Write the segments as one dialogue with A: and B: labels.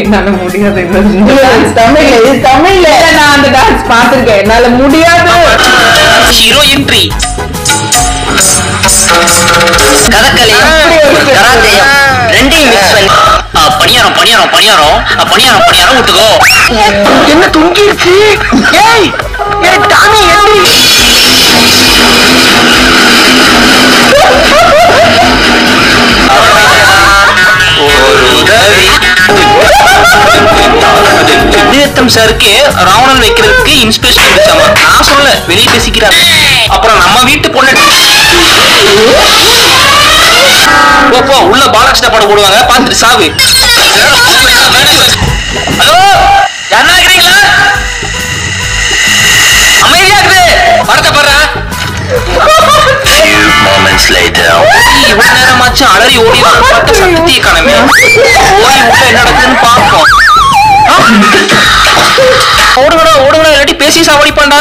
A: என்னால முடியாது. தமிழ்ல நான் அந்த டான்ஸ் பாத்திருக்கேன். என்னால முடியாது.
B: ஹீரோ என்ட்ரி கதகளி கராத்தேயம் ரெண்டையும் மிக்ஸ் பண்ணி பணியாரம் பணியாரம் பணியாரம் பணியாரம் பணியாரம் விட்டுக்கோ. என்ன துங்கிருச்சு? ஏய் ஏய் டாமி என்ட்ரி சாருக்கு ராவணன் வைக்கிறதுக்கு இன்ஸ்பிரேஷன் கிடைச்சாமா? நான் சொல்ல வெளியே பேசிக்கிறார். அப்புறம் நம்ம வீட்டு பொண்ணு போ உள்ள பாலகிருஷ்ண படம் போடுவாங்க, பாத்துட்டு சாவு. ஹலோ யாரா இருக்கிறீங்களா? அமைதியா இருக்குது படத்தை பாரு. இவ்வளவு நேரமாச்சும் அலறி ஓடி பார்த்த சக்தியை காணமே. ஓடி உள்ள என்ன நடக்குதுன்னு பார்ப்போம். ஓடுங்கடா ஓடுங்கடா, இல்லாட்டி பேசி சாவடிப்பான்டா.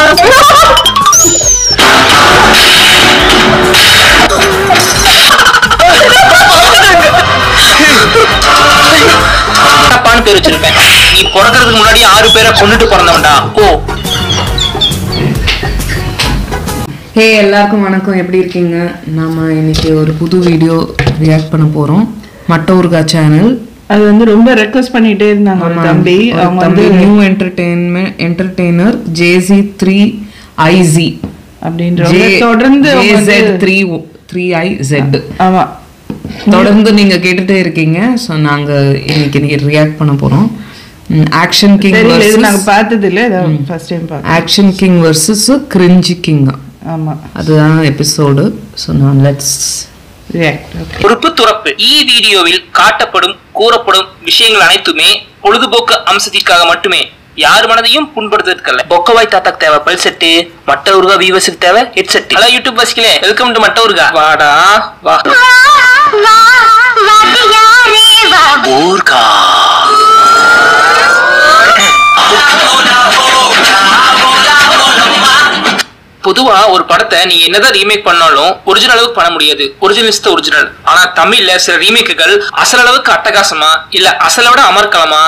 B: அப்பான்னு பேர் வச்சிருப்பேன். நீ பிறக்கிறதுக்கு முன்னாடி 6 பேரை கொண்டுட்டு பிறந்தவன்டா. ஓ
A: ஹே எல்லாருக்கும் வணக்கம். எப்படி இருக்கீங்க? நாம இன்னைக்கு ஒரு புது வீடியோ ரியாக்ட் பண்ண போறோம். மட்டோர்கா சேனல்.
C: அது வந்து ரொம்ப ரெக்வெஸ்ட் பண்ணிட்டே இருந்தாங்க ஒரு தம்பி. அவங்க வந்து
A: நியூ என்டர்டெய்னர் JZ3IZ
C: அப்படின்றவங்க தொடர்ந்து
A: JZ3IZ.
C: ஆமா
A: தொடர்ந்து நீங்க கேட்டுட்டே இருக்கீங்க. ஸோ நாங்க இன்னைக்கு ரியாக்ட் பண்ண போறோம். ஆக்ஷன் கிங்
C: நாங்க பார்த்தது இல்ல, ஃபர்ஸ்ட் டைம் பார்த்தோம்.
A: Action king versus cringey king.
C: ஆமா
A: அதுதான் எபிசோடு. ஸோ நான் லெட்ஸ் ரியாக்ட்.
B: பொறுப்பு துறப்பு. வீடியோவில் காட்டப்படும் கூறப்படும் விஷயங்கள் அனைத்துமே பொழுதுபோக்கு அம்சத்திற்காக மட்டுமே, யார் மனதையும் புண்படுத்துறதுக்கல்ல. பொக்கவாய் தாத்தாக்கு தேவை பல் செட்டு, மட்ட ஊர்கா வீவர்ஸுக்கு தேவை ஹெட் செட். ஹலோ யூடியூப் வசிக்கலே, வெல்கம் டு மட்ட ஊர்கா. வாடா வா ஊர்கா. பொதுவா ஒரு படத்தை நீங்க என்னதான் ரீமேக் பண்ணாலும் ஒரிஜினல் அளவுக்கு பண்ண முடியாது. Original is the original. ஆனா தமிழ்ல சில ரீமேக்குகள் அசல் அளவுக்கு அட்டகாசமா இல்ல அசலை விட அமர்க்கலமா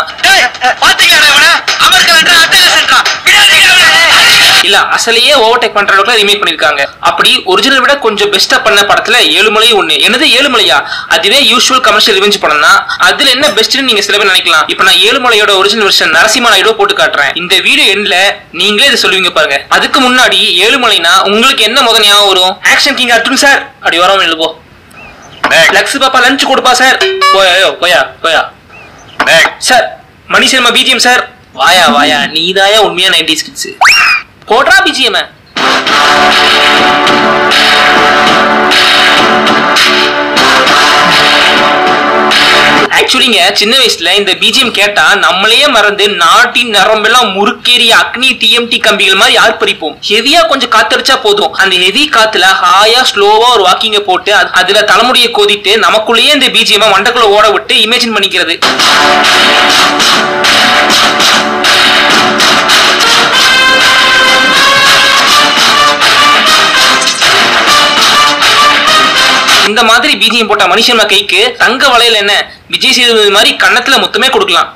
B: இல்ல அசலையே ஓவர்டேக் பண்ற அளவுக்கு ரீமேக் பண்ணிருக்காங்க. அப்படி ஒரிஜினல் விட கொஞ்சம் பெஸ்டா பண்ண படத்துல ஏழுமலையும் ஒண்ணு. என்னது ஏழுமலையா? அதுவே யூசுவல் கமர்ஷியல் ரிவெஞ்ச் படம்னா அதுல என்ன பெஸ்ட்னு நீங்க சில பேர் நினைக்கலாம். இப்ப நான் ஏழுமலையோட ஒரிஜினல் வெர்ஷன் நரசிம்மா நாயுடு போட்டு காட்டுறேன். இந்த வீடியோ எண்ட்ல நீங்களே இதை சொல்லுவீங்க பாருங்க. அதுக்கு முன்னாடி ஏழுமலைனா உங்களுக்கு என்ன முதல் ஞாபகம் வரும்? ஆக்ஷன் கிங் அர்ஜுன் சார் அப்படி வரோம் எழுப்போ. லக்ஸ் பாப்பா லஞ்ச் கொடுப்பா சார். போயா போயா போயா சார். மணி சர்மா பிஜிஎம் சார். வாயா வாயா, நீதாயா உண்மையா 90s கிட்ஸ். போட்ரா பிஜிஎம். ஆக்சுவலிங்க சின்ன வயசுல இந்த பிஜிஎம் கேட்டா நம்மளையே மறந்து நாட்டின் நரம்பெல்லாம் முறுக்கேறிய அக்னி டிஎம்டி கம்பிகள் மாதிரி யார் பறிப்போம். ஹெவியா கொஞ்சம் காத்தடிச்சா போதும், அந்த ஹெவி காத்துல ஹாயா ஸ்லோவா ஒரு வாக்கிங்க போட்டு அதுல தலைமுடியை கோதிட்டு நமக்குள்ளேயே இந்த பிஜிஎம் மண்டக்குள்ள ஓட விட்டு இமேஜின் பண்ணிக்கிறது. இந்த மாதிரி பிஜிஎம் போட்ட மனுஷன் கைக்கு தங்க வளையல் என்ன விஜய் சேதுபதி மாதிரி கண்ணத்துல மொத்தமே கொடுக்கலாம்.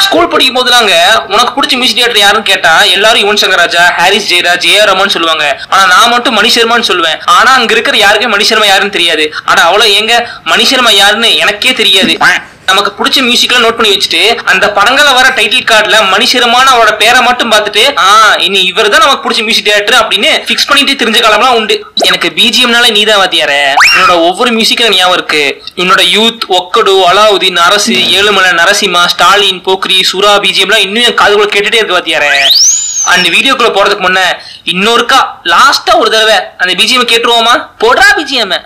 B: ஸ்கூல் படிக்கும் போதுலாங்க உனக்கு பிடிச்ச மியூசிக் டேரக்டர் யாருன்னு கேட்டா எல்லாரும் யுவன் சங்கர் ராஜா, ஹாரிஸ் ஜெயராஜ், ஏஆர் ரஹ்மான் சொல்லுவாங்க. ஆனா நான் மட்டும் மணி சர்மான்னு சொல்லுவேன். ஆனா அங்க இருக்கிற யாருக்கே மணி சர்மா யாருன்னு தெரியாது. ஆனா அவ்வளவு எங்க மணி சர்மா யாருன்னு எனக்கே தெரியாது. நமக்கு பிடிச்ச மியூசிக்ல நோட் பண்ணி வச்சுட்டு அந்த படங்கள வர டைட்டில் கார்டுல மணி சர்மான்னு அவரோட பேரை மட்டும் பார்த்துட்டு இனி இவர் தான் நமக்கு பிடிச்ச மியூசிக் டைரக்டர் அப்படின்னு பிக்ஸ் பண்ணிட்டு தெரிஞ்ச காலம்லாம் உண்டு. எனக்கு பிஜிஎம்னால நீதான் வாத்தியார. என்னோட ஒவ்வொரு மியூசிக்கும் ஞாபகம் இருக்கு. என்னோட யூத், ஒக்கடு, அலாவுதீன், அரசு, ஏழுமலை, நரசிம்மா, ஸ்டாலின், போக்ரி, சுரா பிஜிஎம்லாம் இன்னும் என் காதுக்குள்ள கேட்டுட்டே இருக்கு வாத்தியார. அந்த வீடியோக்குள்ள போறதுக்கு முன்ன இன்னொருக்கா லாஸ்டா ஒரு தடவை அந்த பிஜிஎம் கேட்டுருவோமா? போடுறா பிஜிஎம்.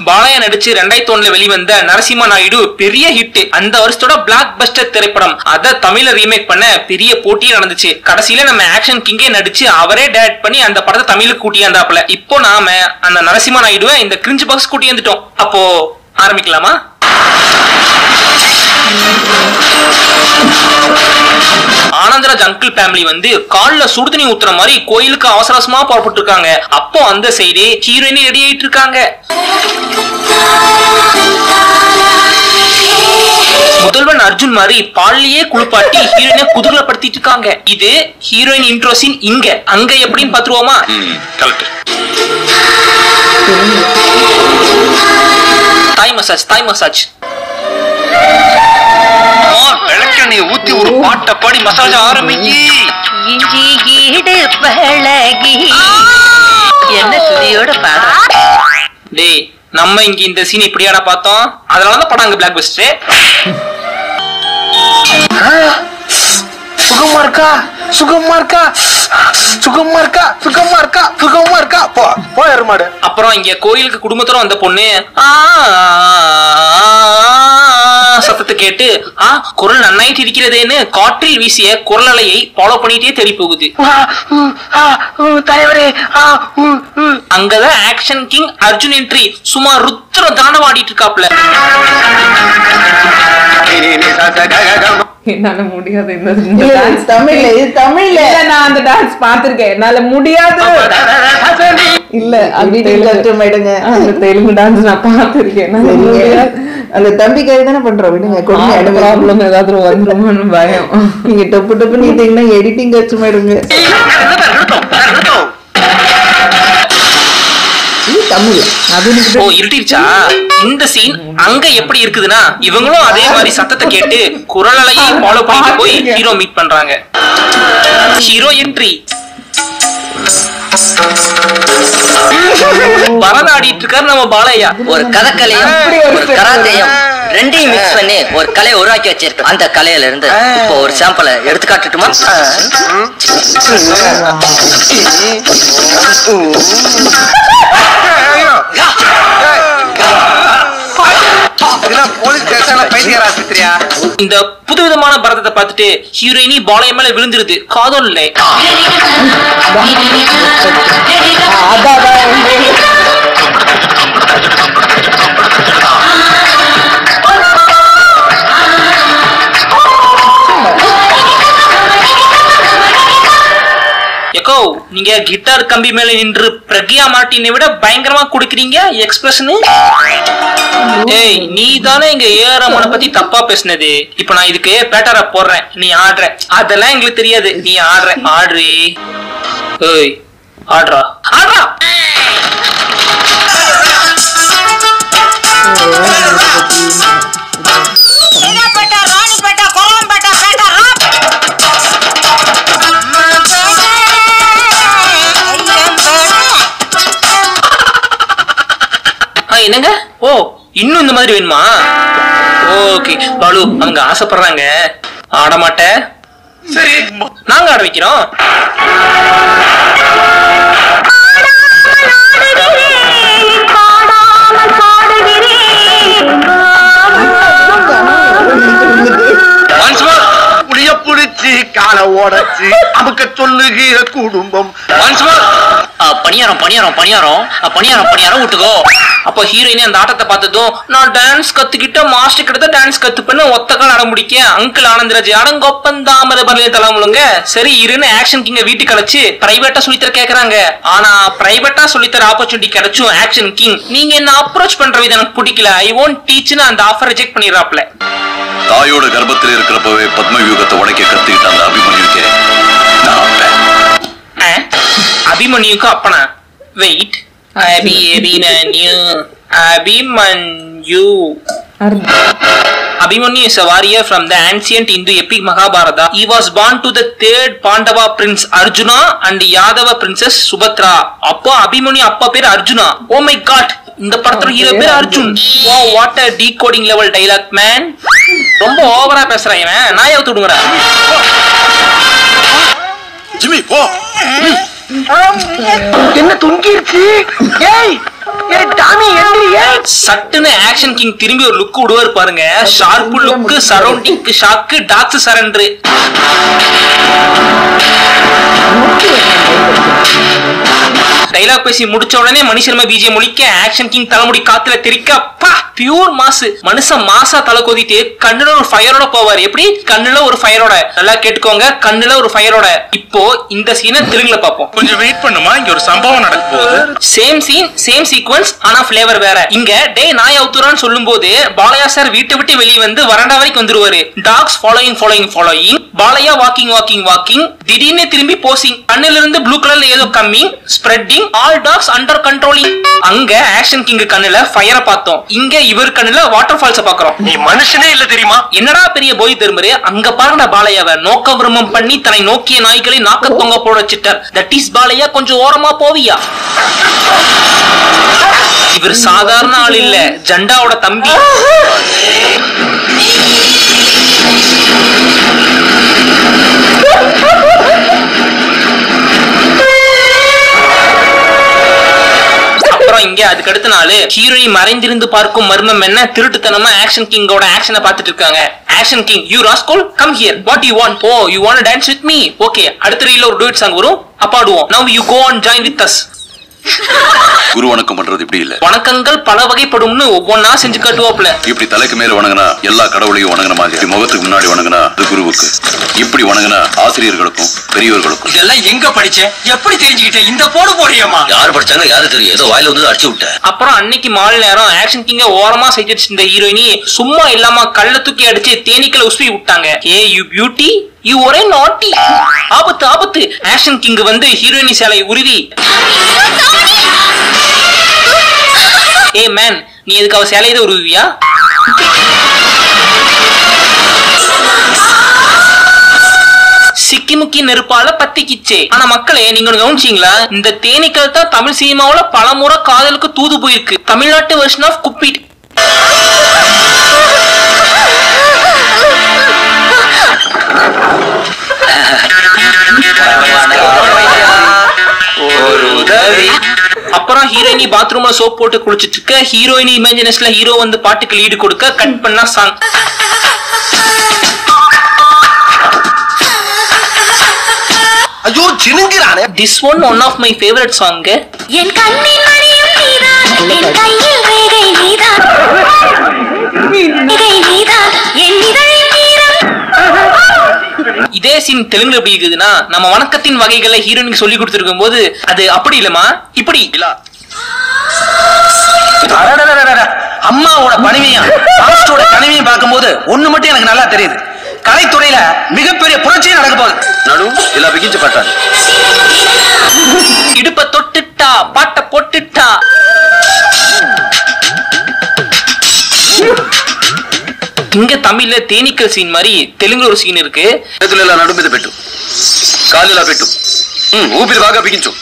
B: பாலையா நடிச்சு 2001 வெளிவந்த நரசிம்மா நாயுடு பெரிய ஹிட். அந்த வருஷத்தோட பிளாக் பஸ்டர் திரைப்படம். அத தமிழ்ல ரீமேக் பண்ண பெரிய போட்டியே நடந்துச்சு. கடைசியில நம்ம ஆக்ஷன் கிங்கே நடிச்சு அவரே டைரக்ட் பண்ணி அந்த படத்தை தமிழுக்கு கூட்டியாந்தாப்ல. இப்போ நாம அந்த நரசிம்மா நாயுடுவை இந்த கிரிஞ்ச் பாக்ஸ் கூட்டியாந்துட்டோம். அப்போ ஆரம்பிக்கலாமா? ஆனந்தராஜ் அங்கிள் ஃபேமிலி வந்து கால்ல சுடுதண்ணி ஊத்துற மாதிரி கோயிலுக்கு அவசர அவசரமா புறப்பட்டு இருக்காங்க. அப்போ அந்த சைடு ஹீரோயினி ரெடி ஆயிட்டு இருக்காங்க. முதல்வன் அர்ஜுன் மாதிரி பால்லையே குளிப்பாட்டி ஹீரோயினை குதூகலப்படுத்திட்டு இருக்காங்க. இது ஹீரோயின் இன்ட்ரோ சீன். இங்க அங்க எப்படின்னு பாத்துருவோமா? தாய் மசாஜ் விளக்கெண்ணெய் ஊத்தி ஒரு பாட்டை பாடி மசாஜ் ஆரம்பிக்கி.
D: இஞ்சி ஈடு பழகி என்ன சுதியோட பாட.
B: டேய், நம்ம இங்க இந்த சீன் இப்படியாடா பார்த்தோம். அதனாலதான் படம் அங்க பிளாக் பஸ்டர். அப்புறம் இங்க கோயிலுக்கு குடும்பத்தோட வந்த பொண்ணு சத்தத்தை கேட்டு குரல் நன்னாயிட்டு இருக்கிறதேன்னு காற்றில் வீசிய குரல் அலையை ஃபாலோ பண்ணிட்டே தேடி போகுது. அங்கதான் ஆக்ஷன் கிங் அர்ஜுன் என்ட்ரி. சும்மா ருத்ர தாண்டவாடிட்டு இருக்காப்ல.
A: என்னால முடியாது.
C: தமிழ்ல நான் அந்த டான்ஸ் பாத்திருக்கேன். என்னால முடியாது இல்ல
A: அந்த தெலுங்கு டான்ஸ் நான் பாத்திருக்கேன்.
C: அந்த தம்பிக்காக தானே பண்றோம். விடுங்க,
A: ப்ராப்ளம் ஏதாவது வந்துருமோன்னு பயம்.
C: நீங்க டப்பு டப்பு நீட்டீங்கன்னா எடிட்டிங் கஷ்டமாயிடுங்க.
B: இருட்டிருச்சா? இந்த சீன் அங்க எப்படி இருக்குதுன்னா, இவங்களும் அதே மாதிரி சத்தத்தை கேட்டு குரலையே ஃபாலோ பண்ணிட்டு போய் ஹீரோ மீட் பண்றாங்க. Hero entry. பரதாடிட்டு இருக்காரு நம்ம பாலையா.
D: ஒரு கதக்கலையும் ஒரு கராத்தையும் ரெண்டையும் மிக்ஸ் பண்ணி ஒரு கலையை உருவாக்கி வச்சிருக்கு. அந்த கலையில இருந்து இப்போ ஒரு சாம்பிளை எடுத்து காட்டுட்டுமா?
B: இந்த புதுவிதமான பரதத்தை பார்த்துட்டு ஹீரோயினி பாலைய மேல விழுந்துருது. காதல் இல்லை. எக்கோ, நீங்க கிட்டார் கம்பி மேல நின்று பிரக்யா மார்ட்டினை விட பயங்கரமா குடுக்குறீங்க எக்ஸ்பிரஷன். ஏய், நீ தானே இங்க ஏஆர் ரஹ்மானை பத்தி தப்பா பேசுனது. இப்ப நான் இதுக்கு பேட்டரா போடுறேன், நீ ஆடுற. அதெல்லாம் எங்களுக்கு தெரியாது. நீ ஆடுறி. ஏய், ஆடுறா. என்னங்க? ஓ, இன்னும் இந்த மாதிரி வேணுமா? ஓகே பாலு, அவங்க ஆசைப்படுறாங்க. ஆட மாட்ட? சரி, நாங்க ஆட வைக்கிறோம்.
E: புடிச்சு காலை ஓடச்சு அமுக்க சொல்லுகிற குடும்பம்.
B: பணியாரம் விட்டுக்கோ. அப்ப ஹீரோயினே அந்த ஆட்டத்தை பார்த்ததும், நான் டான்ஸ் கத்துக்கிட்ட மாஸ்டர் கிட்ட டான்ஸ் கத்துப்பேன்னு ஒத்தக்கால் ஆட முடிக்க அங்கிள் ஆனந்தராஜ் அடங்கொப்பந்தாமத பரலைய தலாமுழுங்க. சரி இருன்னு ஆக்ஷன் கிங்க வீட்டுக்கு அழைச்சு பிரைவேட்டா சொல்லித்தர கேக்குறாங்க. ஆனா பிரைவேட்டா சொல்லித்தர ஆப்பர்ச்சுனிட்டி கிடைச்சும் ஆக்ஷன் கிங், நீங்க என்ன அப்ரோச் பண்ற விதம் எனக்கு பிடிக்கல, ஐ ஒன்ட் டீச்னு அந்த ஆஃபர் ரிஜெக்ட் பண்ணிடுறாப்ல.
F: தாயோட கர்ப்பத்தில் இருக்கிறப்பவே பத்மவியூகத்தை உடைக்க கத்துக்கிட்ட அந்த அபிமன்யுக்கே நான் அப்பேன்.
B: அபிமன்யுக்கு அப்பனா? Wait, Abhimanyu is a warrior from the ancient Hindu epic Mahabharata. He was born to the third Pandava prince Arjuna and Yadava princess Subhadra. அப்போ அபிமன்யு அப்பா பேர் அர்ஜுனா. Oh my god, இந்த படத்துல ஹீரோ பேர் Arjun. Wow, what a decoding level dialogue man. ரொம்ப ஓவரா பேசுறான் இவன். நான் ஏத்து விடுங்கடா.
F: ஜிம்மி போ.
E: என்ன தொங்கிருச்சு? ஏய், டாமி எந்திரியே.
B: சட்டுன்னு ஆக்ஷன் கிங் திரும்பி ஒரு லுக் விடுவார் பாருங்க. Sharp look, surrounding shock, talks surrender. Dialogue பேசி முடிச்ச உடனே மணிசர்மா பிஜிஎம் ஒலிக்க ஆக்ஷன் கிங் தலைமுடி காத்துல தெரிக்க பியூர் மாசு. மனுஷன் மாசா தலை கொதிட்டு கண்ணுல ஒரு ஃபயரோட போவார். எப்படி? கண்ணுல ஒரு ஃபயரோட. நல்லா கேட்டுக்கோங்க, கண்ணுல ஒரு ஃபயரோட. இப்போ இந்த சீனை தெலுங்குல பாப்போம்.
G: கொஞ்சம் வெயிட் பண்ணுமா, இங்க ஒரு சம்பவம் நடக்க போகுது.
B: சேம் சீன் சேம் சீக்வென்ஸ், ஆனா ஃபிளேவர் வேற. இங்க டே நாய் அவுத்துறான்னு சொல்லும் போது பாலையா சார் வீட்டை விட்டு வெளியே வந்து வரண்டா வரைக்கும் வந்துருவாரு. Dogs following following following, Balayya walking walking walking, திடீர்னு திரும்பி போசிங், கண்ணுல இருந்து ப்ளூ கலர்ல ஏதோ coming, spreading, all dogs under controlling. அங்க ஆக்ஷன் கிங் கண்ணுல ஃபயரை பார்த்தோம், இங்க இவர் கண்ணுல வாட்டர் ஃபால்ஸ் பாக்குறோம்.
E: நீ மனுஷனே இல்ல தெரியுமா?
B: என்னடா பெரிய போய் திரும்புறே, அங்க பாருங்க பாலையாவை நோக்க விரும்பம் பண்ணி தன்னை நோக்கிய நாய்களை நாக்க தொங்க போட வச்சிட்டார். தட் இஸ் பாலையா, கொஞ்சம் ஓரமா போவியா? இவர் சாதாரண ஆள் இல்ல, ஜண்டாவோட தம்பி. அப்புறம் இங்க அதுக்கு அடுத்த நாள் ஹீரோயின் மறைந்திருந்து பார்க்கும் மர்மம் என்ன, திருட்டுத்தனமா ஆக்ஷன் கிங்கோட ஆக்ஷனை பார்த்துட்டு இருக்காங்க. Action king, you rascal come here, what you want? Oh you want dance with me? Okay, அடுத்த ரீல்ல ஒரு டூயட் சாங் வரும், அப்பாடுவோம். Now you go and join with us.
F: குரு வணக்கம் பண்றது இப்படி இல்ல.
B: வணக்கங்கள் பல வகைப்படும்னு ஒவ்வொன்னா செஞ்சு காட்டுவாப்ல.
F: இப்படி தலைக்கு மேல வணங்கினா எல்லா கடவுளையும் வணங்கின மாதிரி, முகத்துக்கு முன்னாடி வணங்கினா அது குருவுக்கு, இப்படி வணங்கினா ஆசிரியர்களுக்கும் பெரியவர்களுக்கும்.
E: இதெல்லாம் எங்க படிச்ச, எப்படி தெரிஞ்சுக்கிட்ட? இந்த போடு போறியம்மா?
D: யாரு படிச்சாங்க யாரு தெரியும், ஏதோ வாயில வந்து அடிச்சு விட்ட.
B: அப்புறம் அன்னைக்கு மாலை நேரம் ஆக்ஷன் கிங்க ஓரமா சைட் இந்த ஹீரோயினி சும்மா இல்லாம கள்ள தூக்கி அடிச்சு தேனீக்களை உஸ்பி விட்டாங்க. ஏ யூ பியூட்டி, யூ ஒரே நாட்டி. ஆபத்து ஆபத்து. ஆக்ஷன் கிங் வந்து ஹீரோயினி சேலை உருவி, ஏ மேன் நீ எதுக்கு அவ சேலையை தான் உருவியா? சிக்கிமுக்கி நெருப்பால பத்திக்கிச்சே. ஆனா மக்களே, நீங்க கவனிச்சீங்களா, இந்த தேனீக்கள் தான் தமிழ் சினிமாவுல பலமுறை காதலுக்கு தூது போயிருக்கு. தமிழ்நாட்டு வெர்ஷன் ஆஃப் குப்பிட். அப்புறம் ஹீரோயினி பாத்ரூம்ல சோப் போட்டு குளிச்சிட்டு இருக்க, ஹீரோயினி இமேஜினேஷன்ல ஹீரோ வந்து பாட்டுக்கு லீடு கொடுக்க, கட் பண்ணா சாங்.
E: ஐயோ சினுங்கிறானே.
B: This one of my favorite song.
H: என் கண்ணின் மணியும் நீதான், என் கையில் ரேகை நீதான், ரேகை நீதான், என் இதழின் நீரம்.
B: இதே சீன் தெலுங்குல எப்படி இருக்குதுன்னா, நம்ம வணக்கத்தின் வகைகளை ஹீரோயினுக்கு சொல்லி கொடுத்துருக்கும் போது அது அப்படி இல்லமா இப்படி இல்ல.
E: அம்மாவோட பணிவையும் பாஸ்டோட கனிவையும் பார்க்கும்போது ஒண்ணு மட்டும் எனக்கு நல்லா தெரியுது, கலைத்துறையில மிகப்பெரிய புரட்சியே நடக்க போகுது.
F: நடு எல்லாம் பிகிஞ்சு பார்த்தாங்க.
B: இடுப்ப தொட்டுட்டா, பாட்ட போட்டுட்டா. இங்க தமிழ்ல தேனீக்கள் சீன் மாதிரி தெலுங்குல ஒரு சீன் இருக்கு.
F: నడు మీద పెట్టు, కాలు ఇలా పెట్టు, ఊపిరి బాగా బిగించు.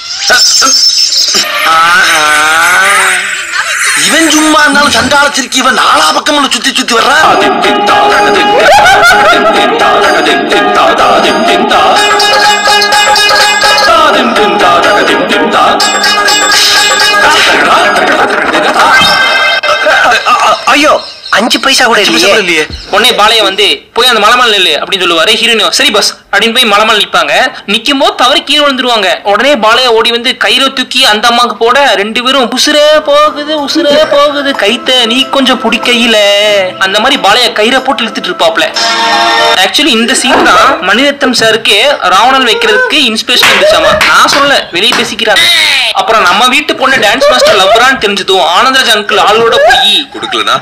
E: இவன் சும்மா இருந்தாலும் சண்டாளத்திற்கு இவன் நாலா பக்கம் சுத்தி சுத்தி வர்றான். ஐயோ 5 பைசா கூட இல்லையே.
B: உடனே பாலைய வந்து போய் அந்த மலமல் நில்லு அப்படின்னு சொல்லுவாரு. ஹீரோயின் சரி பஸ் அப்படின்னு போய் மலமல் நிப்பாங்க. நிக்கும் போது தவறி கீழே விழுந்துருவாங்க. உடனே பாலைய ஓடி வந்து கயிறு தூக்கி அந்த அம்மாக்கு போட, ரெண்டு பேரும் உசுரே போகுது உசுரே போகுது, கைத்த நீ கொஞ்சம் பிடிக்கையில அந்த மாதிரி பாலைய கயிறை போட்டு இழுத்துட்டு இருப்பாப்ல. ஆக்சுவலி இந்த சீன் தான் மணிரத்னம் சாருக்கு ராவணன் வைக்கிறதுக்கு இன்ஸ்பிரேஷன் இருந்துச்சாமா. நான் சொல்ல, வெளியே பேசிக்கிறாங்க. அப்புறம் நம்ம வீட்டு பொண்ணு டான்ஸ் மாஸ்டர் லவ்ரான்னு தெரிஞ்சதும் ஆனந்தராஜ் அங்கிள் ஆளோட போய்
F: கொடுக்கலனா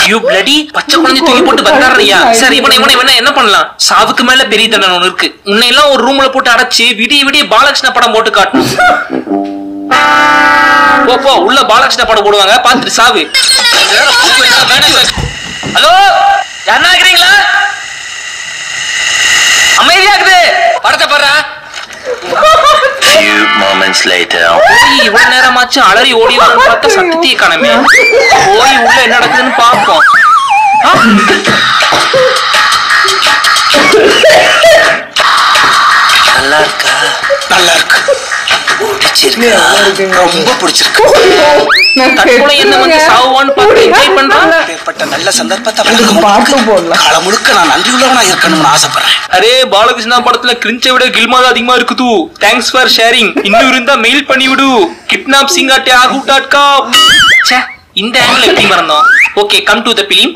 B: யூ பிளடி பச்சை குழந்தை தூக்கி போட்டு வந்தாரியா. சரி இவனை என்ன பண்ணலாம்? சாவுக்கு மேல பெரிய தண்டனை ஒண்ணு இருக்கு. உன்னை எல்லாம் ஒரு ரூம்ல போட்டு அடைச்சு விடிய விடிய பாலகிருஷ்ண படம் போட்டு காட்டணும். போ உள்ள பாலகிருஷ்ண படம் போடுவாங்க, பாத்துட்டு சாவு. ஹலோ யாருன்னா இருக்கிறீங்களா? அமைதியா இருக்குது, படத்தை பாரு.
D: Few moments later.
B: இவ்வளவு நேரமாச்சு அலறி ஓடி வந்து பார்த்தா சத்தத்தையே காணமே. போய் உள்ள என்ன நடக்குதுன்னு பார்ப்போம்.
D: நல்லா இருக்கா?
E: நல்லா இருக்கு, பிடிச்சிருக்கா? ரொம்ப பிடிச்சிருக்கு.
B: தற்கொலை என்ன வந்து சாவுவான்னு பார்த்து என்ஜாய் பண்றான்.
E: ஏற்பட்ட நல்ல சந்தர்ப்பத்தை
C: பாட்டு போடலாம்.
E: காலம் முழுக்க நான் நன்றியுள்ளவனா இருக்கணும்னு ஆசைப்படுறேன்.
B: அரே பாலகிருஷ்ணா படத்துல கிரிஞ்சை விட கில்மா தான் அதிகமா இருக்குது. Thanks for sharing. இன்னும் இருந்தா மெயில் பண்ணி விடு. kidnapsing@yahoo.com. ச்சே, இந்த ஆங்கிள் எப்படி மறந்தோம்? Okay, come to the film.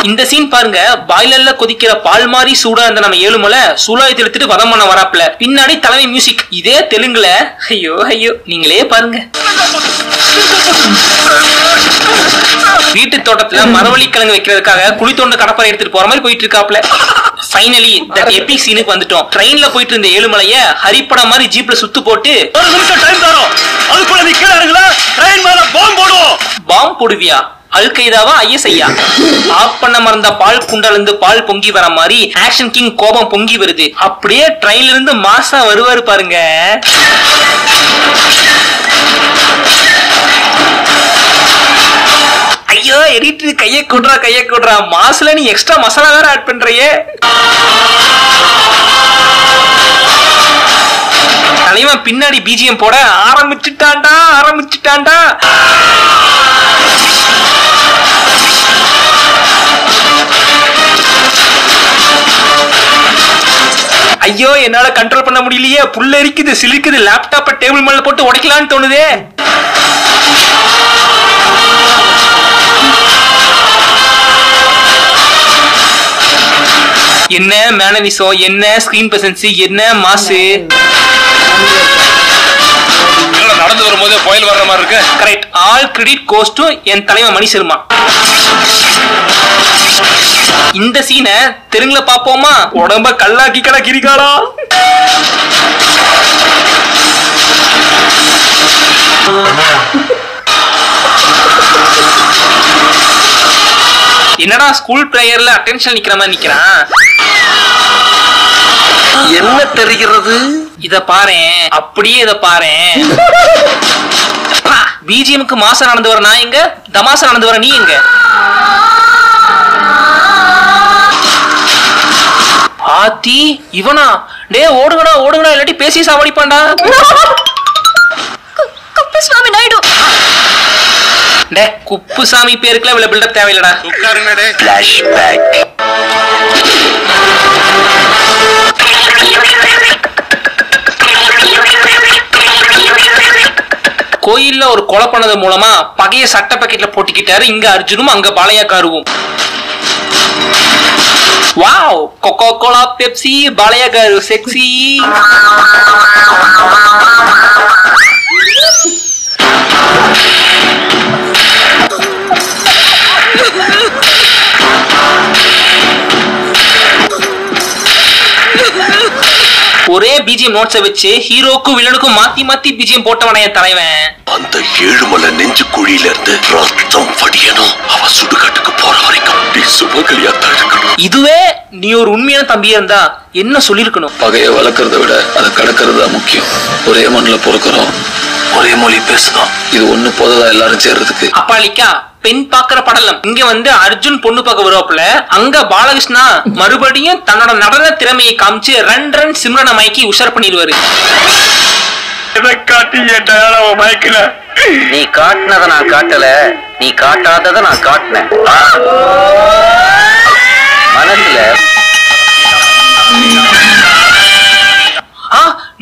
B: இந்த சீன் பாருங்க, பாய்லர்ல கொதிக்கிற பால் மாதிரி சூடா இருந்த நம்ம ஏழுமலை சூலாயத்தை எடுத்துட்டு வதம் பண்ண வராப்ல. பின்னாடி தலைமை மியூசிக் இதே தெலுங்குல. ஐயோ ஐயோ, நீங்களே பாருங்க. வீட்டு தோட்டத்துல மரவள்ளி கிழங்கு வைக்கிறதுக்காக குழி தோண்ட கடப்பாறை எடுத்துட்டு போற மாதிரி போயிட்டு இருக்காப்ல. ஃபைனலி தட் எபிக் சீனுக்கு வந்துட்டோம். ட்ரெயின்ல போயிட்டு இருந்த ஏழுமலைய ஹரிப்படம் மாதிரி ஜீப்ல சுத்து போட்டு
E: ஒரு நிமிஷம் டைம் தரோம், அதுக்குள்ள நீ கீழ இறங்கல, ட்ரெயின் மேல பாம்பு போடுவோம்.
B: பாம்பு போடுவியா? அல்கைதாவா ஐஎஸ்ஐயா? ஆஃப் பண்ண மறந்த பால் குண்டால இருந்து பால் பொங்கி வர மாதிரி ஆக்ஷன் கிங் கோபம் பொங்கி வருது. அப்படியே ட்ரெயின்ல இருந்து மாசா வருவாரு பாருங்க. ஐயோ எடிட்டர் கையை கொடுறா மாசுல நீ எக்ஸ்ட்ரா மசாலா வேற ஆட் பண்றியே. தலைவன் பின்னாடி பிஜிஎம் போட ஆரம்பிச்சுட்டான்டா. ஐயோ என்னால கண்ட்ரோல் பண்ண முடியலையே, புல்ல இருக்குது, சிலிக்குது, லேப்டாப்ப டேபிள் மேல போட்டு உடைக்கலான்னு தோணுதே. என்ன மேனரிசம், என்ன ஸ்கிரீன் பிரசன்ஸ், என்ன மாசு.
G: நடந்து வரும்போது புயல் வர்ற மாதிரி இருக்கு.
B: Correct. All credit goes to என் தலைவன் மணி சர்மா. இந்த சீனை தெலுங்குல பாப்போமா? உடம்ப கல்லாக்கி கிரிக்காடா. என்னடா ஸ்கூல் பிரேயர்ல அட்டென்ஷன் நிக்கிற மாதிரி நிக்கிறான்.
E: என்ன தெரிகிறது?
B: இத பாரேன், அப்படியே இத பாரேன். பிஜிஎம்க்கு மாசம் நடந்து வர நான் எங்க, தமாசா நடந்து வர நீ எங்க? ஆத்தி இவனா? டே ஓடுங்கடா இல்லாட்டி பேசி சாவடிப்பான்டா.
H: குப்புசாமி நாயுடு.
B: டே குப்புசாமி பேருக்குலாம் இவ்வளவு பில்டப் தேவையில்லடா.
G: உட்காருங்க டே.
E: ஃபிளாஷ்பேக்.
B: கோயில்ல ஒரு கொலை பண்ணது மூலமா பகைய சட்ட பாக்கெட்ல போட்டுக்கிட்டாரு இங்க அர்ஜுனும் அங்க பாளையக்காருவும். வாவ், கோகோ கோலா, பெப்சி, பாளையக்காரு செக்ஸி. ஒரே பிஜிஎம் நோட்ஸை வச்சு ஹீரோக்கும் வில்லனுக்கும் மாத்தி பிஜிஎம் போட்டவன என் தலைவன்.
F: அந்த ஏழுமலை நெஞ்சு குழியில இருந்து ரத்தம் வடியணும். அவ சுடுகாட்டுக்கு போற வரைக்கும் நீ சுபகலியாத்தான் இருக்கணும்.
B: இதுவே நீ ஒரு உண்மையான தம்பியா இருந்தா என்ன சொல்லிருக்கணும்?
F: பகையை வளர்க்கறத விட அதை கடக்கிறது தான் முக்கியம். ஒரே மண்ணுல பொறுக்கிறோம், ஒரே மொழி பேசுறோம். இது ஒண்ணு போதா எல்லாரும் சேர்றதுக்கு.
B: அப்பாலிக்கா பெண் பாக்குற படலம். இங்க வந்து அர்ஜுன் பொண்ணு பார்க்க வருவாப்புல, அங்க பாலகிருஷ்ணா மறுபடியும் தன்னோட நடன திறமையை காமிச்சு ரன் சிம்ரனை மயக்கி உஷார் பண்ணிடுவாரு.
D: நீ காட்டினத நான் காட்டல, நீ காட்டாதத நான் காட்டினேன். மனசுல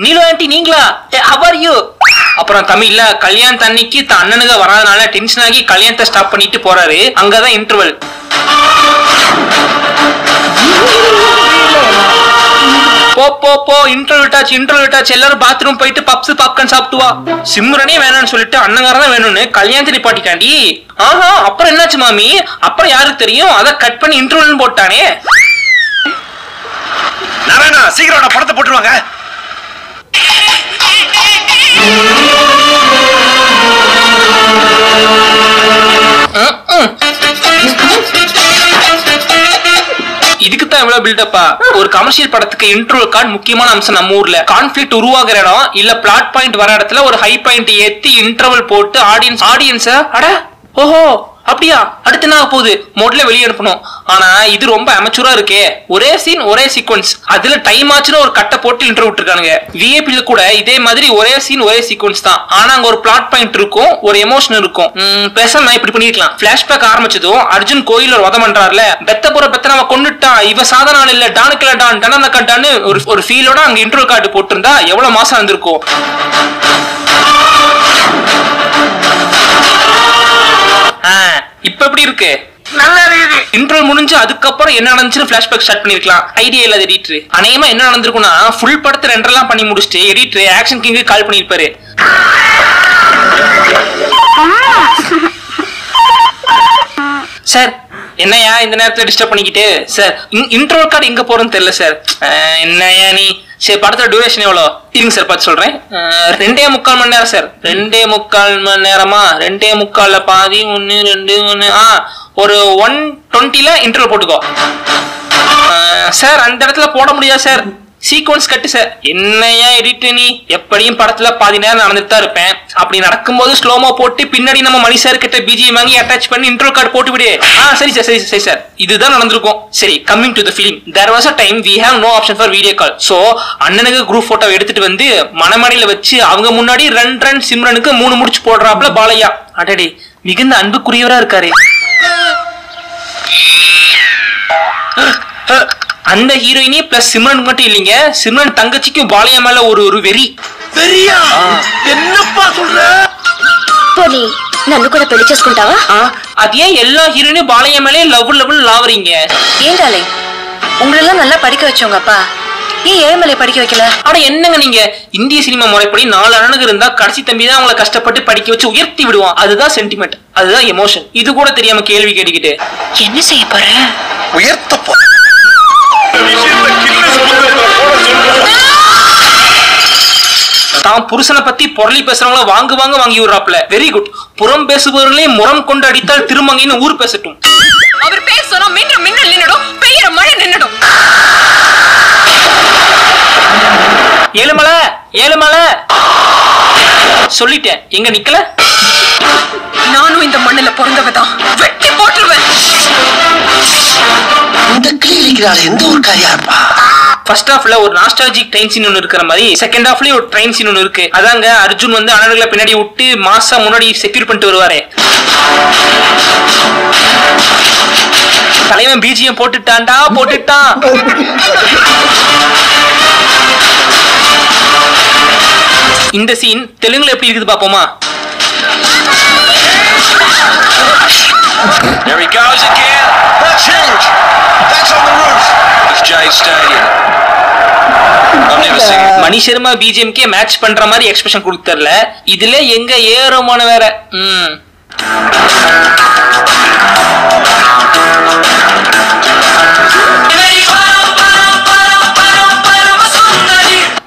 B: நீலோ ஆண்டி நீங்களா? how are you? அப்புறம் தமிழ்ல கல்யாணம் அன்னைக்கு அண்ணனுங்க வராதனால டென்ஷன் ஆகி கல்யாணத்தை ஸ்டாப் பண்ணிட்டு போறாரு. அங்கதான் இன்டர்வல். போ இன்டர்வல் விட்டாச்சு. எல்லாரும் பாத்ரூம் போயிட்டு பப்ஸ் பாப்கார்ன் சாப்பிட்டு வா. சிம்ரனே வேணும்னு சொல்லிட்டு அண்ணங்காரதான் வேணும்னு கல்யாணத்தை நிப்பாட்டிட்டாண்டி. அப்புறம் என்னாச்சு மாமி? அப்புறம் யாருக்கு தெரியும்? அதை கட் பண்ணி இன்டர்வல் போட்டானே.
E: நாராயணா சீக்கிரம் படத்தை போட்டுருவாங்க.
B: இதுக்குதான் இவ்வளவு பில்டப்பா? ஒரு கமர்ஷியல் படத்துக்கு இன்ட்ரோல் கார்டு முக்கியமான அம்சம். நம்ம ஊர்ல கான்ஃபிளிக்ட் உருவாகிற இடம் இல்ல பிளாட் பாயிண்ட் வர இடத்துல ஒரு ஹை பாயிண்ட் ஏத்தி இன்டர்வல் போட்டு ஆடியன்ஸ் அட ஓஹோ அப்படியா? அடுத்து என்ன போகுது? மோட்ல வெளியே அனுப்பணும். ஆனா இது ரொம்ப அமெச்சூரா இருக்கே. ஒரே சீன் ஒரே சீக்வன்ஸ், அதுல டைம் ஆச்சுன்னு ஒரு கட்டை போட்டு இன்ட்ரோ விட்டுருக்கானுங்க. விஐபில கூட இதே மாதிரி ஒரே சீன் ஒரே சீக்வன்ஸ் தான். ஆனா அங்க ஒரு பிளாட் பாயிண்ட் இருக்கும், ஒரு எமோஷன் இருக்கும். பேசாம இப்படி பண்ணிருக்கலாம். பிளாஷ்பேக் ஆரம்பிச்சதும் அர்ஜுன் கோயில ஒரு வதம் பண்றாருல, பெத்த நம்ம கொண்டுட்டான், இவ சாதாரண இல்ல, டானுக்குல டான் டனனக்கட்டான்னு ஒரு ஃபீலோட அங்க இன்ட்ரோ கார்டு போட்டிருந்தா எவ்வளவு மாசம் இருந்திருக்கும். இப்ப எப்படி இருக்கு? இன்ட்ரோ முடிஞ்சு அதுக்கப்புறம் என்ன நடந்துச்சுன்னு பிளாஷ்பேக் ஸ்டார்ட் பண்ணிருக்கலாம். ஐடியா இல்லாத எடிட்டர். அநேகமா என்ன நடந்திருக்கும்னா, ஃபுல் படத்தை ரெண்டரெல்லாம் பண்ணி முடிச்சுட்டு எடிட்டர் ஆக்ஷன் கிங்கு கால் பண்ணிருப்பாரு. சார் என்னையா இந்த நேரத்துல டிஸ்டர்ப் பண்ணிக்கிட்டு? சார் இன்ட்ரோ கார்டு எங்க போறேன்னு தெரியல சார். என்னையா நீ? சரி படத்தோட டியூரேஷன் எவ்வளோ? இருங்க சார் பார்த்து சொல்றேன். 2.25 மணி நேரம் சார். 2.25 மணி நேரமா? 2.25 பாதி 1 2 1 ஒரு 1:20 இன்ட்ரோ போட்டுக்கோ சார். அந்த இடத்துல போட முடியாது சார், சீக்வன்ஸ் கட்டு சார். என்னையா எடிட் நீ? எப்படியும் படத்துல பாதி நேரம் நடந்துட்டு தான் இருப்பேன். அப்படி நடக்கும்போது ஸ்லோமோ போட்டு பின்னாடி நம்ம மணி சார் கிட்ட பிஜிஎம் வாங்கி அட்டாச் பண்ணி இன்ட்ரோ கார்டு போட்டு விடு. சரி சார், சரி சார். இதுதான் நடந்திருக்கும். சரி, coming to the film. There was a time we have no option for video call. So அண்ணனுக்கு குரூப் போட்டோ எடுத்துட்டு வந்து மணமடியில வச்சு அவங்க முன்னாடி ரன் சிம்ரனுக்கு 3 முடிச்சு போடுறாப்ல பாலையா. அடடே, மிகுந்த அன்புக்குரியவரா இருக்காரு. அந்த ஹீரோயினி பிளஸ் சிம்ரன் மட்டும் இல்லைங்க, சிம்ரன் தங்கச்சிக்கும் பாலையா மேல ஒரு வெறி.
E: வெறியா? என்னப்பா சொல்ற?
H: போனி నన్ను కూడా పెళ్లి చేసుకుంటావా?
B: அது ஏன் எல்லா ஹீரோயினும் பாலையா மேலே லவ் லாவறீங்க?
I: ஏண்டாலே உங்களெல்லாம் நல்லா படிக்க வச்சவங்க அப்பா, ஏன் ஏழுமலை படிக்க வைக்கல?
B: ஆனா என்னங்க நீங்க, இந்திய சினிமா முறைப்படி 4 அண்ணனுக்கு இருந்தா கடைசி தம்பி தான் அவங்களை கஷ்டப்பட்டு படிக்க வச்சு உயர்த்தி விடுவான். அதுதான் சென்டிமெண்ட், அதுதான் எமோஷன். இது கூட தெரியாம கேள்வி கேட்டுக்கிட்டு
I: என்ன செய்ய போற?
E: உயர்த்த போ.
B: தான் புருஷனை பத்தி பொருளி பேசுறவங்கள வாங்கி விடுறாப்ல. Very good. புறம் பேசுபவர்களே முறம் கொண்டு அடித்தால் திருமங்கைன்னு ஊர் பேசட்டும்.
I: அவர் பேச மின்னல் நின்னுடும், பெய்யற மழை நின்னுடும்.
B: ஏழுமலை சொல்லிட்டேன், எங்க நிக்கல?
I: நானும் இந்த மண்ணில பிறந்தவதான், வெட்டி போட்டுருவேன்.
E: இந்த கிளிக்கிறாள் எந்த ஒரு காரியா இருப்பா?
B: ஃபர்ஸ்ட் ஹாஃப்ல ஒரு நாஸ்டாலஜிக் ட்ரெயின் சீன் ஒன்னு இருக்கிற மாதிரி செகண்ட் ஹாஃப்லயும் ஒரு ட்ரெயின் சீன் ஒன்னு இருக்கு. அதாங்க அர்ஜுன் வந்து அண்ணன்களை பின்னாடி விட்டு மாசா முன்னாடி செக்யூர் பண்ணிட்டு வருவாரு. தலைவன் பிஜிஎம் போட்டுட்டான். இந்த சீன் தெலுங்குல எப்படி இருக்குது பாப்போமா?
G: There he goes again. That's huge. That's on the roof. It's Jay Stadium. I've never seen it.
B: Mani Sharma பிஜிஎம்கே மேட்ச் பண்ற மாதிரி எக்ஸ்பிரஷன் கொடுத்தறல. இதுல எங்க ஏறமான வேற.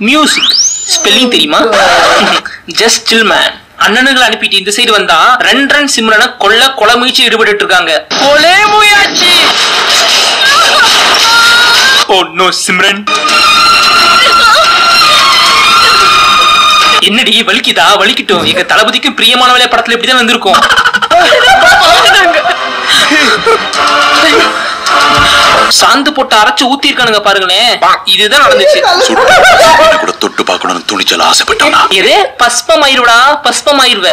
B: மியூசிக் ஸ்பெல்லிங் தெரியுமா? Just chill man. அண்ணனுங்களை அனுப்பிட்டு இந்த சைடு வந்தா ரன் சிம்ரனை கொலை முயற்சி ஈடுபட்டு இருக்காங்க. கொலை முயற்சி. Oh no Simran. என்னடி வலிக்குதா? வலிக்கட்டும். எங்க தளபதிக்கும் பிரியமானவளே படத்துல இப்படிதான் வந்திருக்கும். சாந்து போட்டு அரைச்சு ஊத்தி இருக்கானுங்க பாருங்களேன். இதுதான் நடந்துச்சு.
F: கூட தொட்டு பார்க்கணும்னு துணிச்சல் ஆசைப்பட்டானா?
B: இது பஸ்பமாயிருவடா, பஸ்பமாயிருவ.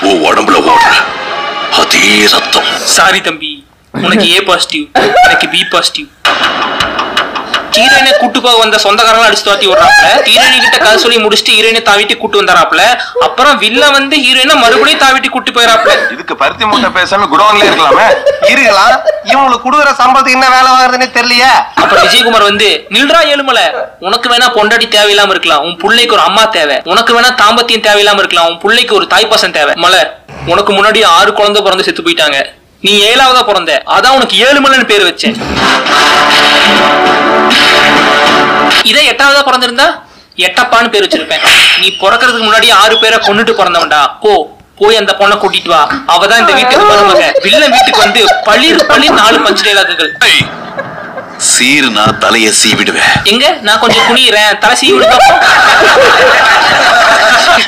F: ஓ உடம்புல ஓடுற அதே ரத்தம்.
B: சாரி தம்பி, உனக்கு ஏ பாசிட்டிவ், எனக்கு பி பாசிட்டிவ். ஹீரோயினை கூட்டு போக வந்த சொந்தக்காரங்க அடிச்சு தாத்தி விடுறாப்ல. ஹீரோயினி கிட்ட கதை சொல்லி முடிச்சுட்டு ஹீரோயினை தாவிட்டு கூட்டு வந்தாராப்ல. அப்புறம் வில்ல வந்து ஹீரோயினை மறுபடியும் தாவிட்டு கூட்டு போயிடாப்ல.
J: இதுக்கு பருத்தி மூட்டை பேசாம குடோன்ல இருக்கலாமே. இருக்கலாம், இவங்களுக்கு குடுக்குற சம்பளத்துக்கு என்ன வேலை வாங்குறதுன்னே தெரியலையே.
B: அப்புறம் விஜயகுமார் வந்து, நில்றா ஏழுமலை, உனக்கு வேணா பொண்டாட்டி தேவையில்லாம இருக்கலாம், உன் பிள்ளைக்கு ஒரு அம்மா தேவை. உனக்கு வேணா தாம்பத்தியம் தேவையில்லாம இருக்கலாம், உன் பிள்ளைக்கு ஒரு தாய்ப்பாசம் தேவை. மலை, உனக்கு முன்னாடி 6 குழந்தை பிறந்து செத்து போயிட்டாங்க, நீ 7ஆவதா பிறந்த, அதான் உனக்கு ஏழுமலைன்னு பேர் வச்சேன். இதே 8ஆவதா பிறந்திருந்தா எட்டப்பான்னு பேர் வச்சிருப்பேன். நீ பிறக்கிறதுக்கு முன்னாடி 6 பேரை கொண்டுட்டு பிறந்தவன்டா. போய் அந்த பொண்ணை கூட்டிட்டு வா, அவதான் இந்த வீட்டுக்கு மருமக. வில்லன் வீட்டுக்கு வந்து பளிர் 4 பஞ்சு டைலாக்குகள்.
F: சீர்னா தலைய சீவிடுவேன்.
B: எங்க நான் கொஞ்சம் குனிறேன், தலை சீவிடுவேன்.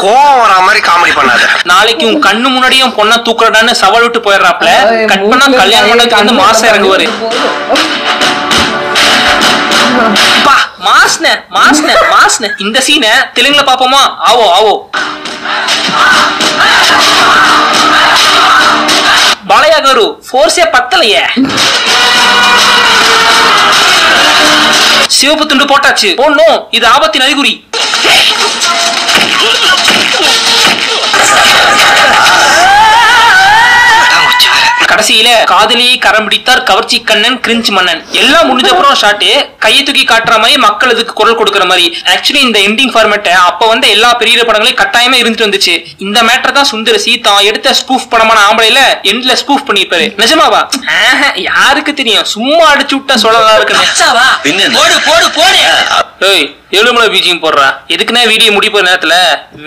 J: கோவம் வர மாதிரி காமெடி பண்ணாத.
B: நாளைக்கு உன் கண்ணு முன்னாடியும் பொண்ணா தூக்குறடான்னு சவால் விட்டு போயிடுறாப்ல. கட் பண்ணா கல்யாணம் பண்ணதுக்கு வந்து மாசம் இறங்குவாரு. மாஸ்ன இந்த சீனை தெலுங்குல பாப்போமா? ஆவோ ஆவோ. பாலையா காரு ஃபோர்ஸே பத்தலையே. சிவப்பு துண்டு போட்டாச்சு. போடணும், இது ஆபத்தின் அறிகுறி. கடைசியில காதலியை கரம் பிடித்தார் கவர்ச்சி கண்ணன் கிரிஞ்ச் மன்னன். எல்லாம் முடிஞ்ச அப்புறம் ஷாட்டு கையை தூக்கி காட்டுற மாதிரி மக்கள் இதுக்கு குரல் கொடுக்குற மாதிரி. ஆக்சுவலி இந்த எண்டிங் ஃபார்மேட் அப்ப வந்து எல்லா பெரிய படங்களையும் கட்டாயமா இருந்துட்டு வந்துச்சு. இந்த மேட்டர் தான் சுந்தரசி தான் எடுத்த ஸ்பூஃப் படமான ஆம்பளையில எண்ட்ல ஸ்பூஃப் பண்ணிருப்பாரு. நிஜமாவா? யாருக்கு தெரியும், சும்மா அடிச்சு விட்டா சொல்லலாம் இருக்குன்னு. ஏய், ஏழுமலை பீஜியம் போடுறா. எதுக்குன்னா வீடியோ முடிப்ப நேரத்துல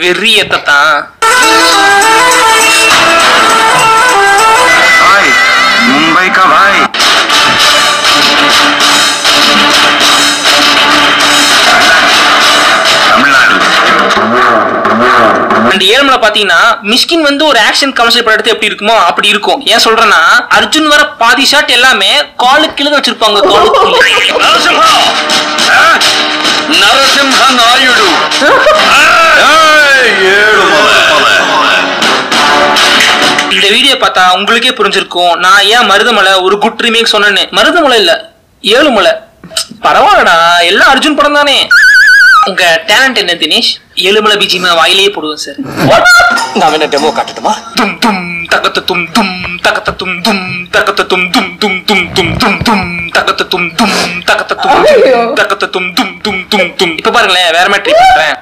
B: வெறி ஏத்தான்.
J: मुंबई का भाई
B: ஏழுமலை பாத்தீங்கன்னா மிஷ்கின் வந்து ஒரு ஆக்ஷன் கமர்ஷியல் படம் எடுத்து எப்படி இருக்குமோ அப்படி இருக்கும். ஏன் சொல்றேன்னா அர்ஜுன் வர பாதி ஷாட் எல்லாமே காலுக்கு கீழே வச்சிருப்பாங்க.
F: நரசிம்ஹ நாயுடு
B: இந்த வீடியோ பார்த்தா உங்களுக்கே புரிஞ்சிருக்கும் நான் ஏன் மருதமலை ஒரு குட் ரீமேக் சொன்னேன்னு. மருதமலை இல்ல, ஏழுமலை. பரவாயில்லடா, எல்லாம் அர்ஜுன் படம் தானே. உங்க டேலண்ட் என்ன தினேஷ்? ஏழுமலை பிஜிஎம் வாயிலேயே போடுவேன் சார்.
E: நான் என்ன டெமோ காட்டட்டுமா?
B: தும் தும் தகத்த தும் தும் தகத்த தும் தும் தகத்த தும் தும் தும் தும் தும் தும் தும் தகத்த தும் தும் தகத்த தும் தகத்த தும் தும் தும் தும் தும். இப்ப பாருங்களேன், வேற மாதிரி ட்ரை பண்றேன்.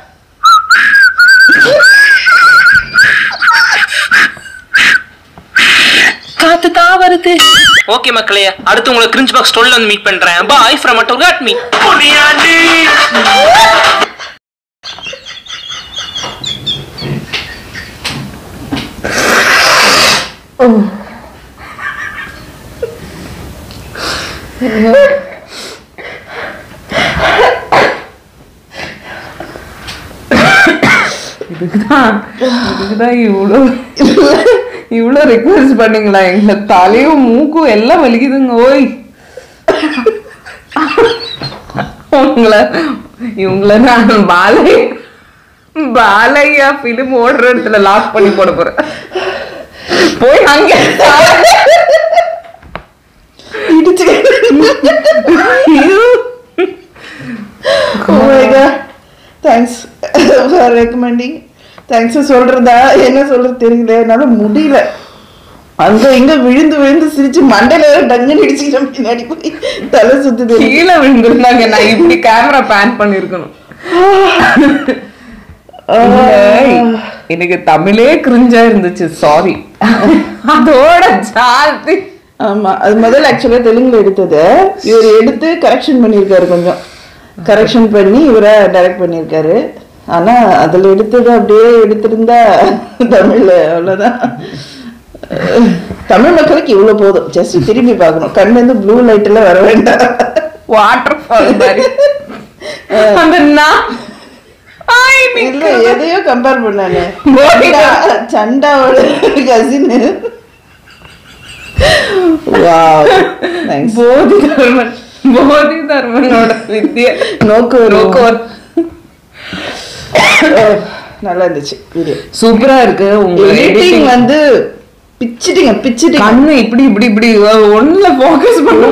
B: காத்து தான் வருது. ஓகே மக்களே, அடுத்து உங்களை கிரிஞ்ச் பாக்ஸ் ஸ்டோரியில வந்து மீட் பண்றேன். Bye from at me.
C: இதுக்குதான் இவ்வளோ ரிக்வெஸ்ட் பண்ணீங்களா? எங்க தலையும் மூக்கும் எல்லாம் வலிக்குதுங்க. ஓய், இவங்கள நான் பாலையா பிலிம் ஓடுற இடத்துல லாக் பண்ணி போட போறேன். போய் அங்க இடிச்சு.
K: Thanks for recommending. தேங்க்ஸ் சொல்றதா என்ன சொல்றது தெரியல, என்னால முடியல. அங்க இங்க விழுந்து விழுந்து சிரிச்சு மண்டையில டங்குன்னு இடிச்சுக்கிட்டோம். பின்னாடி போய் தலை சுத்துது.
C: கீழே விழுந்துருந்தாங்க. நான் இப்படி கேமரா பேன் பண்ணிருக்கணும். எனக்கு தமிழே கிரிஞ்சா இருந்துச்சு, சாரி. அதோட ஜாதி.
K: ஆமா, அது முதல்ல ஆக்சுவலா தெலுங்குல எடுத்தது. இவர் எடுத்து கரெக்ஷன் பண்ணிருக்காரு, கொஞ்சம் கரெக்ஷன் பண்ணி இவரை டைரக்ட் பண்ணிருக்காரு. ஆனா அதுல எடுத்தது அப்படியே எடுத்திருந்தா தமிழ்ல அவ்வளவுதான். தமிழ் மக்களுக்கு இவ்வளவு போதும். ஜஸ்ட் திரும்பி பார்க்கணும். கண்ணு வந்து ப்ளூ லைட் எல்லாம் வர வேண்டாம்.
C: வாட்டர் ஃபால் மாதிரி.
K: இல்ல, எதையோ கம்பேர் பண்ணானே, சண்டாவோட கசின்.
C: போதி தர்மனோட வித்திய
K: நோக்கு நல்லா இருந்துச்சு. வீடியோ சூப்பரா இருக்கு. உங்க எடிட்டிங் வந்து பிச்சிட்டீங்க.
C: கண்ணு இப்படி இப்படி இப்படி ஒண்ணுல ஃபோக்கஸ் பண்ண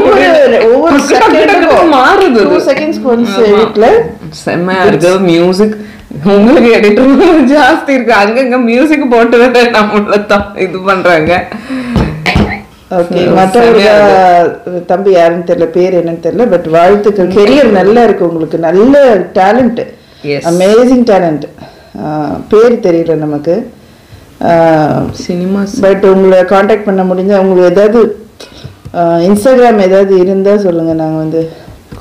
K: ஒவ்வொரு செகண்டுக்கும் மாறுது. 2 செகண்ட்ஸ்க்கு ஒன்ஸ் எடிட்ல
C: செம்மையா இருக்கு. மியூசிக் உங்களுக்கு எடிட்டர் ஜாஸ்தி இருக்கு. அங்கங்க மியூசிக் போட்டு நம்மள இது பண்றாங்க.
K: ஓகே, மற்றவங்க தம்பி யாருன்னு தெரியல, பேர் என்னன்னு தெரியல. பட் வாழ்த்துக்கள். கெரியர் நல்லா இருக்கு உங்களுக்கு. நல்ல டேலண்ட், அமேசிங் டேலண்ட். பேர் தெரியல நமக்கு
C: சினிமா.
K: பட் உங்களை காண்டாக்ட் பண்ண முடிஞ்சா, உங்களுக்கு ஏதாவது இன்ஸ்டாகிராம் ஏதாவது இருந்தா சொல்லுங்க. நாங்க வந்து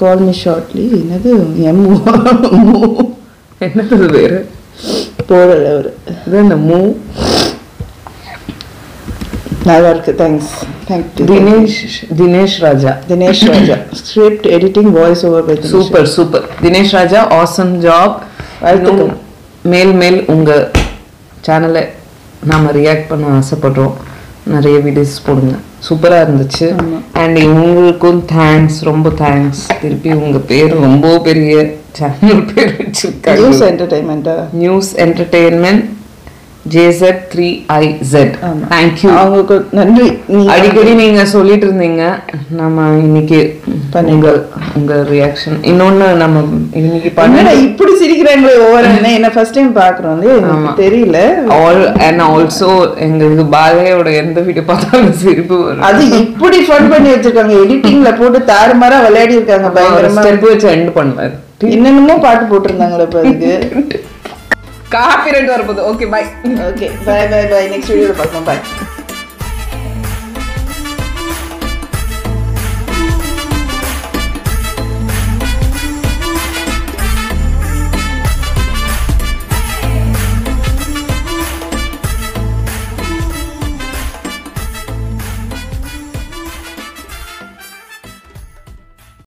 K: கால் மீ ஷார்ட்லி. என்னது
C: என்னது வேறு
K: போடல ஒரு
C: இந்த மூ.
K: நல்லா இருக்கு. Thanks. Thank you.
C: Dinesh Raja.
K: Script editing voice over by
C: super. Dinesh Raja, awesome job. மேல் மேல் உங்க சேனலை நாம ரியாக்ட் பண்ண ஆசைப்படுறோம். நிறைய வீடியோஸ் போடுங்க. சூப்பரா இருந்துச்சு. அண்ட் இவங்களுக்கும் தேங்க்ஸ், ரொம்ப தேங்க்ஸ். திருப்பி உங்க பேர் ரொம்ப பெரிய சேனல் பேர் வச்சிருக்காங்க. News entertainment JZ3IZ. தேங்க்யூ.
K: அவங்களுக்கு நன்றி.
C: அடிக்கடி நீங்க சொல்லிட்டு இருந்தீங்க. நம்ம இன்னைக்கு உங்க ரியாக்ஷன் இன்னொன்னு நம்ம இன்னைக்கு பண்ண
K: இப்படி சிரிக்கிறாங்களே ஓவர் என்ன ஃபர்ஸ்ட் டைம் பாக்குறோம் எனக்கு தெரியல.
C: அண்ட் ஆல்சோ எங்களுக்கு பாலையோட எந்த வீடியோ பார்த்தாலும் சிரிப்பு வரும். அது
K: இப்படி ஃபன் பண்ணி வச்சிருக்காங்க. எடிட்டிங்ல போட்டு தாறுமாறா விளையாடி இருக்காங்க. பயங்கரமா
C: ஸ்டெப் வச்சு எண்ட் பண்ணுவாரு.
K: என்னென்னமோ பாட்டு போட்டிருந்தாங்களே இப்ப அதுக்கு
C: காப்பிரைட் வரப்போகுது. Okay bye.
K: Okay bye bye bye. Next வீடியோல பார்க்கலாம். பை.